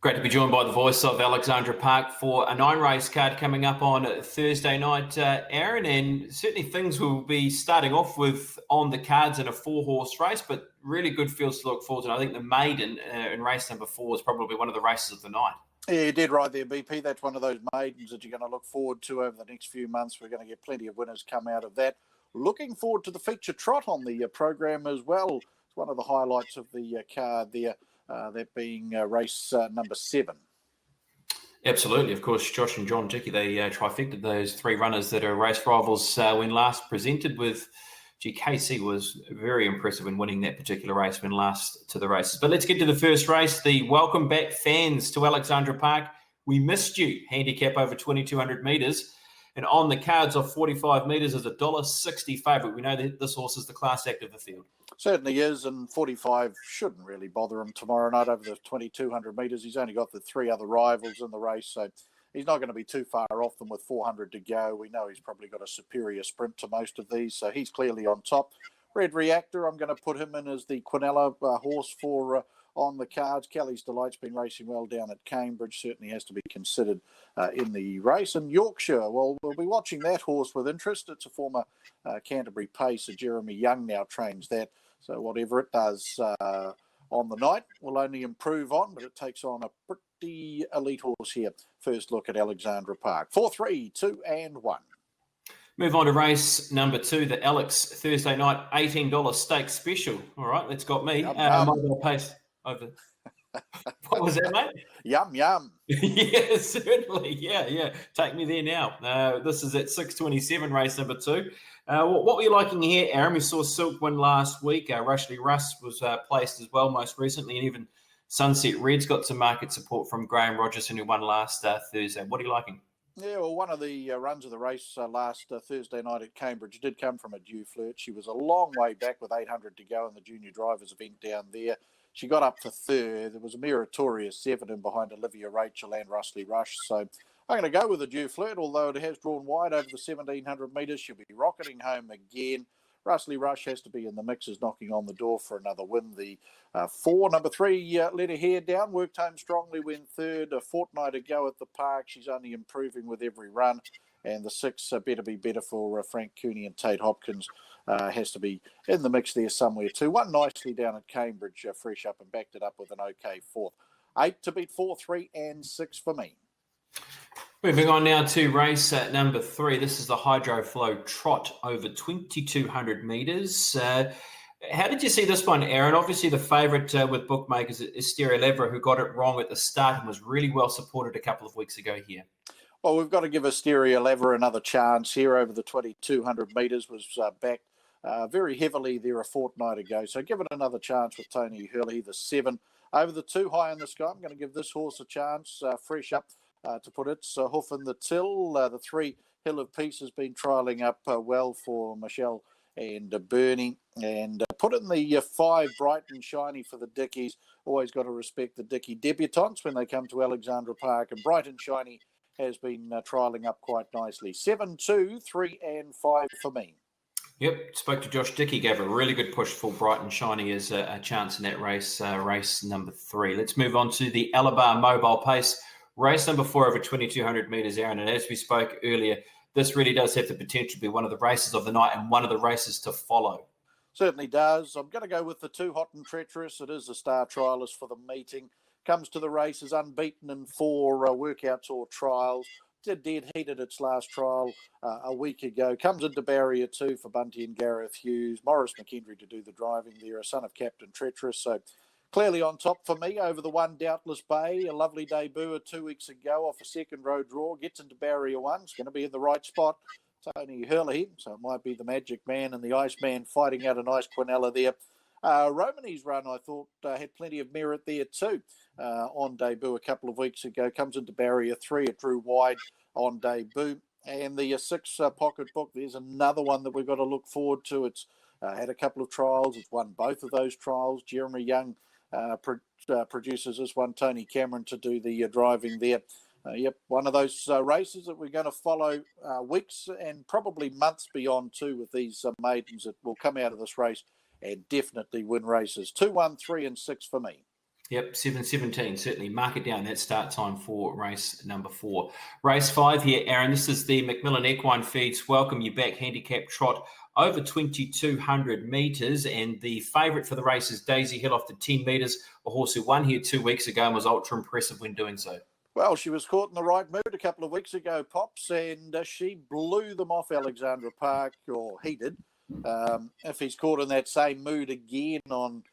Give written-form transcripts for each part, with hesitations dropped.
Great to be joined by the voice of Alexandra Park for a 9-race card coming up on Thursday night, Aaron, and certainly things will be starting off with on the cards in a 4-horse race, but really good fields to look forward to. I think the maiden in race number 4 is probably one of the races of the night. Yeah, you did right there, BP. That's one of those maidens that you're going to look forward to over the next few months. We're going to get plenty of winners come out of that. Looking forward to the feature trot on the program as well. It's one of the highlights of the card there. That being race number 7. Absolutely. Of course, Josh and John Dickey, they trifected those 3 runners that are race rivals when last presented with. Casey was very impressive in winning that particular race when last to the races. But let's get to the first race. The welcome back fans to Alexandra Park. We missed you. Handicap over 2,200 metres. And on the cards of 45 metres is a $1.60 favourite. We know that this horse is the class act of the field. Certainly is, and 45 shouldn't really bother him tomorrow night over the 2,200 metres. He's only got the 3 other rivals in the race, so he's not going to be too far off them with 400 to go. We know he's probably got a superior sprint to most of these, so he's clearly on top. Red Reactor, I'm going to put him in as the Quinella horse for on the cards. Kelly's Delight's been racing well down at Cambridge, certainly has to be considered in the race. And Yorkshire, well, we'll be watching that horse with interest. It's a former Canterbury pacer. Jeremy Young now trains that. So whatever it does on the night will only improve on, but it takes on a pretty elite horse here. First look at Alexandra Park. 4, 3, 2 and 1. Move on to race number 2, the Alex Thursday night $18 stakes special. All right, that's got me. Mobile pace over. What was that, mate? Yum, yum. Yeah, certainly. Yeah. Take me there now. This is at 6:27, race number 2. What were you liking here, Aaron? We saw Silk win last week. Rushley Russ was placed as well most recently, and even Sunset Red's got some market support from Graham Rogerson, who won last Thursday. What are you liking? Yeah, well, one of the runs of the race last Thursday night at Cambridge did come from a Dew Flirt. She was a long way back with 800 to go in the junior drivers event down there. She got up to 3rd. There was a meritorious 7 in behind Olivia Rachel and Rushley Rush. So I'm going to go with the Dew Flirt, although it has drawn wide over the 1,700 metres. She'll be rocketing home again. Rushley Rush has to be in the mixers, knocking on the door for another win. The 4, number 3, let her hair down, worked home strongly, went 3rd. A fortnight ago at the park. She's only improving with every run. And the 6, better be better for Frank Cooney and Tate Hopkins. Has to be in the mix there somewhere too. Won nicely down at Cambridge, fresh up, and backed it up with an okay 4th. 8 to beat 4, 3 and 6 for me. Moving on now to race number 3. This is the Hydro Flow Trot over 2,200 metres. How did you see this one, Aaron? Obviously, the favourite with bookmakers is Stereo Levra, who got it wrong at the start and was really well supported a couple of weeks ago here. Well, we've got to give Asteria Lever another chance here over the 2,200 metres. Was backed very heavily there a fortnight ago. So give it another chance with Tony Hurley, the 7. Over the 2, High in the Sky, I'm going to give this horse a chance, fresh up to put its hoof in the till. The 3, Hill of Peace, has been trialling up well for Michelle and Bernie. And put in the 5, Bright and Shiny for the Dickies. Always got to respect the Dickey debutantes when they come to Alexandra Park. And Bright and Shiny has been trialling up quite nicely. 7, 2, 3 and 5 for me. Yep, spoke to Josh Dickey, gave a really good push for Bright and Shiny as a chance in that race, race number 3. Let's move on to the Alabar Mobile Pace, race number 4 over 2,200 metres, Aaron. And as we spoke earlier, this really does have the potential to be one of the races of the night and one of the races to follow. Certainly does. I'm going to go with the 2, Hot and Treacherous. It is a star trialist for the meeting. Comes to the races unbeaten in 4 workouts or trials. Did dead heat at its last trial a week ago. Comes into barrier 2 for Bunty and Gareth Hughes. Morris McKendry to do the driving there, a son of Captain Treacherous. So clearly on top for me over the 1, Doubtless Bay. A lovely debut 2 weeks ago off a second row draw. Gets into barrier 1. It's going to be in the right spot. Tony Hurley, so it might be the Magic Man and the Iceman fighting out a nice Quinella there. Romany's run, I thought, had plenty of merit there too. On debut a couple of weeks ago, comes into barrier 3. It drew wide on debut. And the 6 pocket book, there's another one that we've got to look forward to. It's had a couple of trials. It's won both of those trials. Jeremy Young produces this one. Tony Cameron to do the driving there. One of those races that we're going to follow weeks and probably months beyond too, with these maidens that will come out of this race and definitely win races. 2, 1, 3 and 6 for me. Yep, 7:17. Certainly mark it down. That's start time for race number 4. Race 5 here, Aaron. This is the Macmillan Equine Feeds Welcome You Back handicap trot over 2,200 metres. And the favourite for the race is Daisy Hill off the 10 metres, a horse who won here 2 weeks ago and was ultra impressive when doing so. Well, she was caught in the right mood a couple of weeks ago, Pops, and she blew them off Alexandra Park, or he did. If he's caught in that same mood again on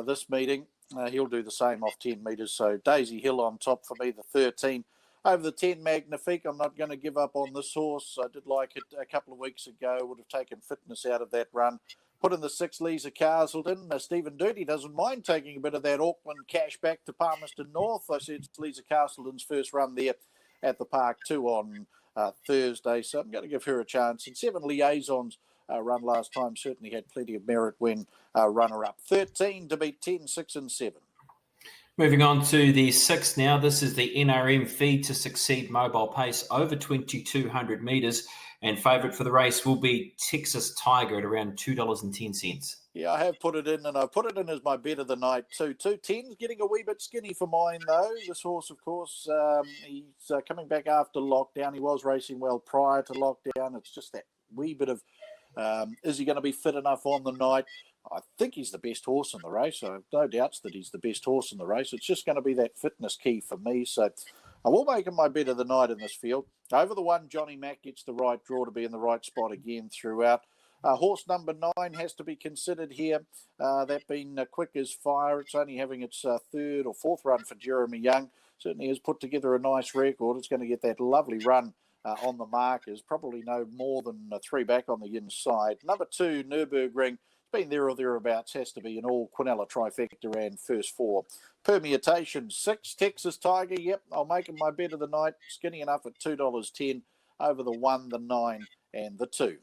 this meeting, he'll do the same off 10 metres. So Daisy Hill on top for me, the 13. Over the 10, Magnifique. I'm not going to give up on this horse. I did like it a couple of weeks ago. Would have taken fitness out of that run. Put in the 6, Lisa Castleton. Stephen Doody doesn't mind taking a bit of that Auckland cash back to Palmerston North. I said it's Lisa Castleton's first run there at the Park too on Thursday. So I'm going to give her a chance. And 7, Liaisons run last time certainly had plenty of merit when runner-up. 13 to beat 10, 6 and 7. Moving on to the 6th now. This is the NRM Feed to Succeed Mobile Pace over 2,200 metres. And favourite for the race will be Texas Tiger at around $2.10. Yeah, I have put it in, and I put it in as my bet of the night too. 2.10's getting a wee bit skinny for mine, though. This horse, of course, he's coming back after lockdown. He was racing well prior to lockdown. It's just that wee bit of, is he going to be fit enough on the night? I think he's the best horse in the race. I have no doubts that he's the best horse in the race. It's just going to be that fitness key for me. So I will make him my bet of the night in this field. Over the 1, Johnny Mack gets the right draw to be in the right spot again throughout. Horse number 9 has to be considered here. That being Quick as Fire. It's only having its 3rd or 4th run for Jeremy Young. Certainly has put together a nice record. It's going to get that lovely run on the markers. Probably no more than 3 back on the inside. Number 2, Nürburgring. Been there or thereabouts, has to be an all Quinella trifecta and first 4. Permutation 6, Texas Tiger. Yep, I'll make him my bet of the night. Skinny enough at $2.10 over the 1, the 9 and the 2.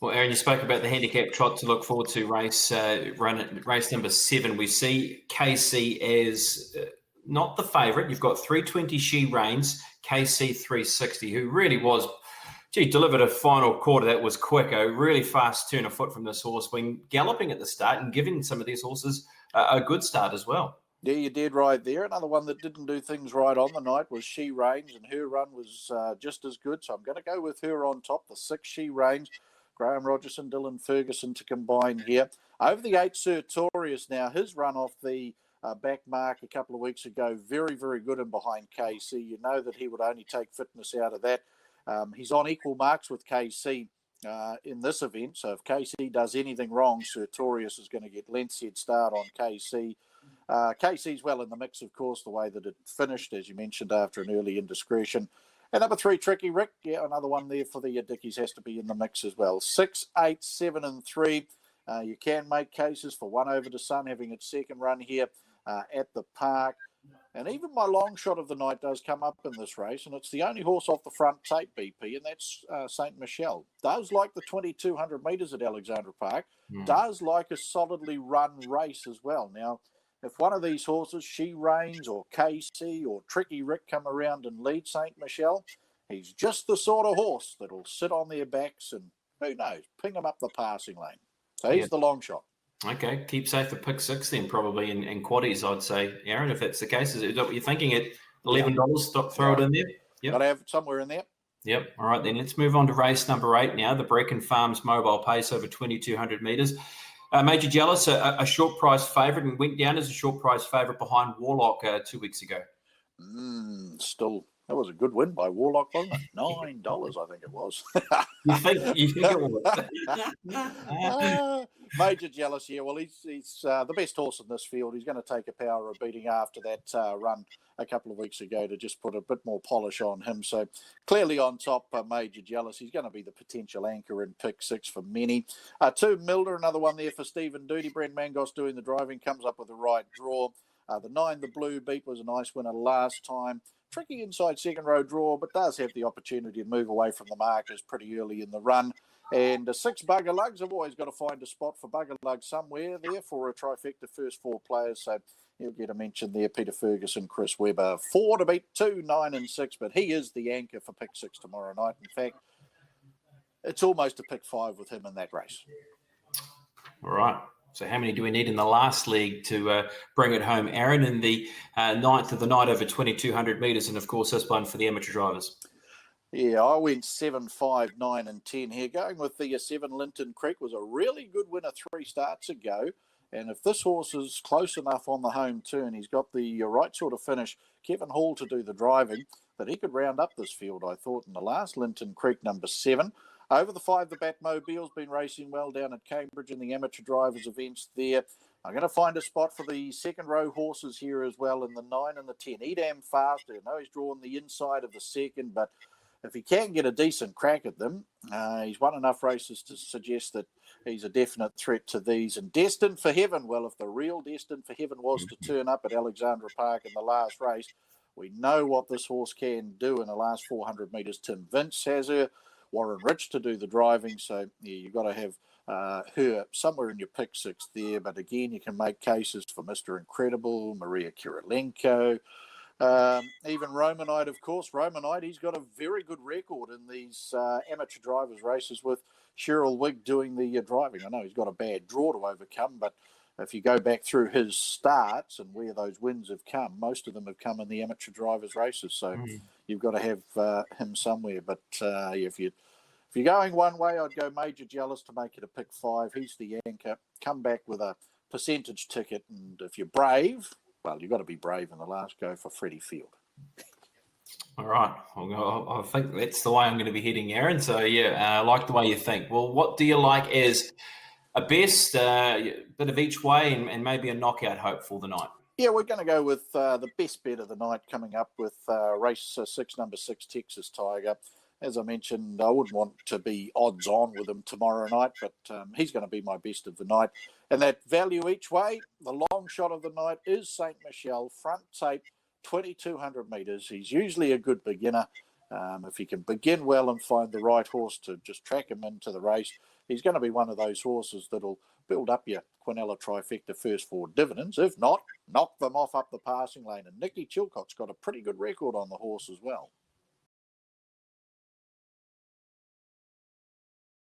Well, Aaron, you spoke about the handicap trot to look forward to race number 7. We see KC as not the favourite. You've got 320 She Reigns, KC 360, who really was delivered a final quarter that was quick. A really fast turn of foot from this horse when galloping at the start and giving some of these horses a good start as well. Yeah, you did right there. Another one that didn't do things right on the night was She Reigns, and her run was just as good. So I'm going to go with her on top, the 6, She Reigns. Graham Rogerson, Dylan Ferguson to combine here. Over the 8, Sertorius now. His run off the back mark a couple of weeks ago, very, very good and behind KC. You know that he would only take fitness out of that. He's on equal marks with KC in this event. So if KC does anything wrong, Sertorius is going to get lengths head start on KC. KC's well in the mix, of course, the way that it finished, as you mentioned, after an early indiscretion. And number 3, Tricky Rick. Yeah, another one there for the Dickies has to be in the mix as well. 6, 8, 7 and 3. You can make cases for One Over the Sun having its second run here at the Park. And even my long shot of the night does come up in this race, and it's the only horse off the front tape, BP, and that's St. Michel. Does like the 2,200 metres at Alexandra Park, does like a solidly run race as well. Now, if one of these horses, She Reigns or KC or Tricky Rick, come around and lead St. Michel, he's just the sort of horse that'll sit on their backs and, who knows, ping them up the passing lane. So he's the long shot. Okay, keep safe for pick 6 then, probably in quaddies, I'd say, Aaron, if that's the case. Is that what you're thinking at $11? Throw it in there? Yep. Got to have it somewhere in there. Yep. All right, then let's move on to race number 8 now, the Brecon Farms Mobile Pace over 2,200 metres. Major Jealous, a short price favourite, and went down as a short price favourite behind Warlock 2 weeks ago. Still, that was a good win by Warlock, wasn't it? $9, I think it was. You think it was? Major Jealous, yeah. Well, he's the best horse in this field. He's going to take a power of beating after that run a couple of weeks ago to just put a bit more polish on him. So clearly on top, Major Jealous. He's going to be the potential anchor in pick 6 for many. 2, Milder, another one there for Stephen Doody. Brent Mangos doing the driving, comes up with the right draw. The 9, the Blue Beat, was a nice winner last time. Tricky inside second row draw, but does have the opportunity to move away from the markers pretty early in the run. And 6, Bugger Lugs. I've always got to find a spot for Bugger Lugs somewhere there for a trifecta first 4 players. So he'll get a mention there. Peter Ferguson, Chris Webber. 4 to beat 2, 9 and 6. But he is the anchor for pick 6 tomorrow night. In fact, it's almost a pick 5 with him in that race. All right. So how many do we need in the last league to bring it home, Aaron, in the 9th of the night over 2,200 metres, and of course this one for the amateur drivers? Yeah, I went 7, 5, 9 and 10 here. Going with the 7 Linton Creek was a really good winner 3 starts ago. And if this horse is close enough on the home turn, he's got the right sort of finish. Kevin Hall to do the driving, but he could round up this field, I thought, in the last. Linton Creek, number 7. Over the 5, the Batmobile's been racing well down at Cambridge in the amateur drivers events there. I'm going to find a spot for the second row horses here as well in the 9 and the 10. Edam Fast, I know he's drawn the inside of the second, but if he can get a decent crack at them, he's won enough races to suggest that he's a definite threat to these. And Destined for Heaven, well, if the real Destined for Heaven was to turn up at Alexandra Park in the last race, we know what this horse can do in the last 400 metres. Tim Vince has her, Warren Rich to do the driving. So, yeah, you've got to have her somewhere in your pick 6 there. But again, you can make cases for Mr. Incredible, Maria Kirilenko, even Romanite, of course. Romanite, he's got a very good record in these amateur drivers races with Cheryl Wigg doing the driving. I know he's got a bad draw to overcome, but if you go back through his starts and where those wins have come, most of them have come in the amateur drivers races. So you've got to have him somewhere. But if you're going one way, I'd go Major Jealous to make it a pick 5. He's the anchor. Come back with a percentage ticket, and if you're brave, well, you've got to be brave in the last go for Freddie Field. All right. Well, I think that's the way I'm going to be heading, Aaron. So, yeah, I like the way you think. Well, what do you like as a best, bit of each way, and maybe a knockout hope for the night? Yeah, we're going to go with the best bet of the night coming up with race 6, number 6, Texas Tiger. As I mentioned, I wouldn't want to be odds on with him tomorrow night, but he's going to be my best of the night. And that value each way, the long shot of the night is St. Michel, front tape, 2,200 metres. He's usually a good beginner. If he can begin well and find the right horse to just track him into the race, he's going to be one of those horses that'll build up your Quinella trifecta first 4 dividends. If not, knock them off up the passing lane. And Nicky Chilcott's got a pretty good record on the horse as well.